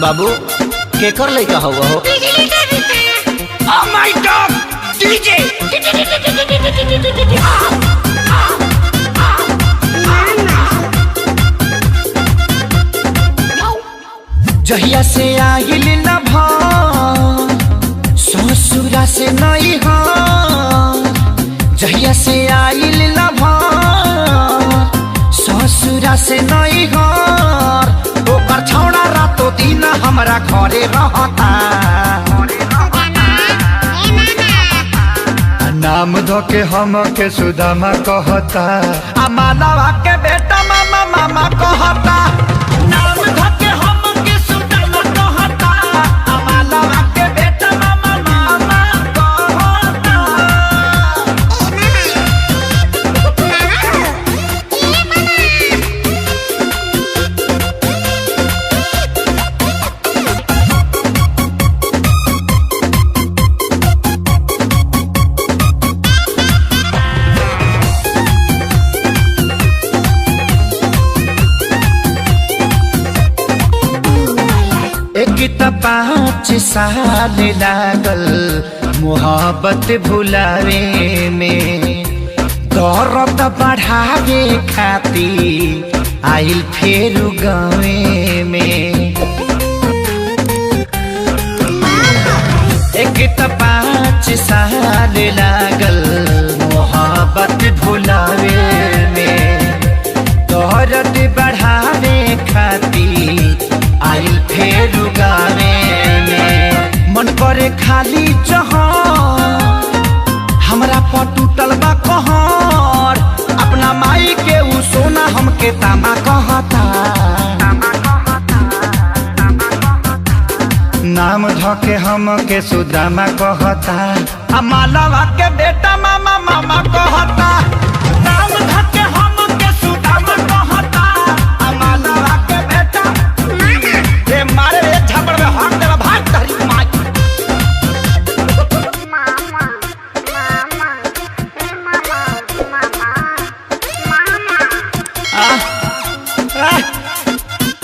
बाबू केकर लइका हुआ हो? Oh my God! DJ! जहिया से आइल न ससुरा से नहीं हो, जहिया से आइल न ससुरा से नहीं हो, ओकर छौड़ा रातो दिन हमरा घरे रहता। नाम धो के हम के सुदामा कहता, आ मानवा के बेटा मामा मामा कहता। नाम धो के हम के सुदामा कहता, आ मानवा के बेटा मामा मामा कहता। एक त 5 साल लागल मोहब्बत भुलावे में, दर्द बढ़ावे खातिर आइल फेर गावे में। एक त 5 साल लागल मोहब्बत भुलावे में, दर्द बढ़ावे खातिर आइल फेर गावे में। मन करे खाली जहां हमरा पर टूटल बा कहर, अपना माई के उ सोना हमके तामा कहता। नाम धके हम के सुदामा कहता, आ मालवा के बेटा मामा मामा कहता। नाम धके हम के सुदामा कहता, आ मालवा के बेटा ये मारे रे झपड़ में हाथ देला भाग तहरी माई।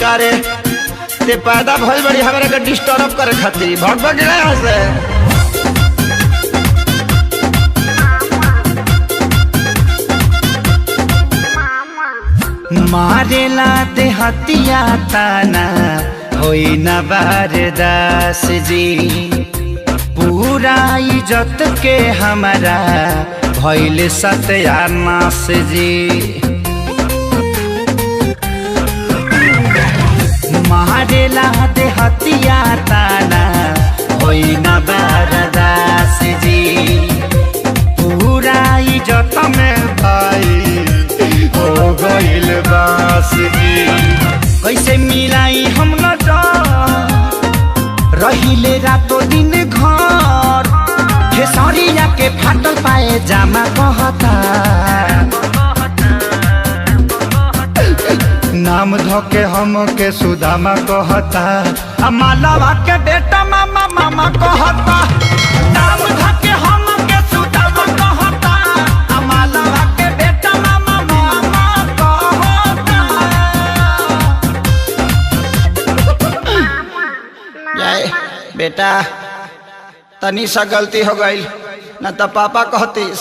करे ते पैदा भइल बड़ी हमरा के डिस्टर्ब करे खातिर भग भग गया यहाँ से। मारेला ते हतिया ताना होई न बारदास जी, पूरा इज्जत के हमारा भइल सत्यानाश जी। मारेला ते हतिया ताना होई न बारदास जी, पूरा इज्जत में भाई हो गइल बास जी। कैसे मिलाई हम न रहिले रातो दिन घर, खेसरिया के फाटल पाए जामा कहता। नाम धोके हम के सुदामा कहता, आ मालवा के बेटा मामा मामा कहता। नाम धोके हम के सुदामा कहता, आ मालवा के बेटा मामा मामा कहता। जाए बेटा तनी सा गलती हो गई न तो पापा कहतीस।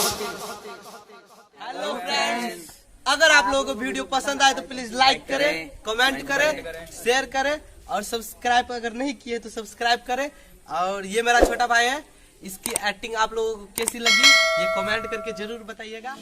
अगर आप लोगों को वीडियो पसंद आए तो प्लीज लाइक करें, कमेंट करें, शेयर करें और सब्सक्राइब अगर नहीं किए तो सब्सक्राइब करें। और ये मेरा छोटा भाई है, इसकी एक्टिंग आप लोगों को कैसी लगी ये कमेंट करके जरूर बताइएगा।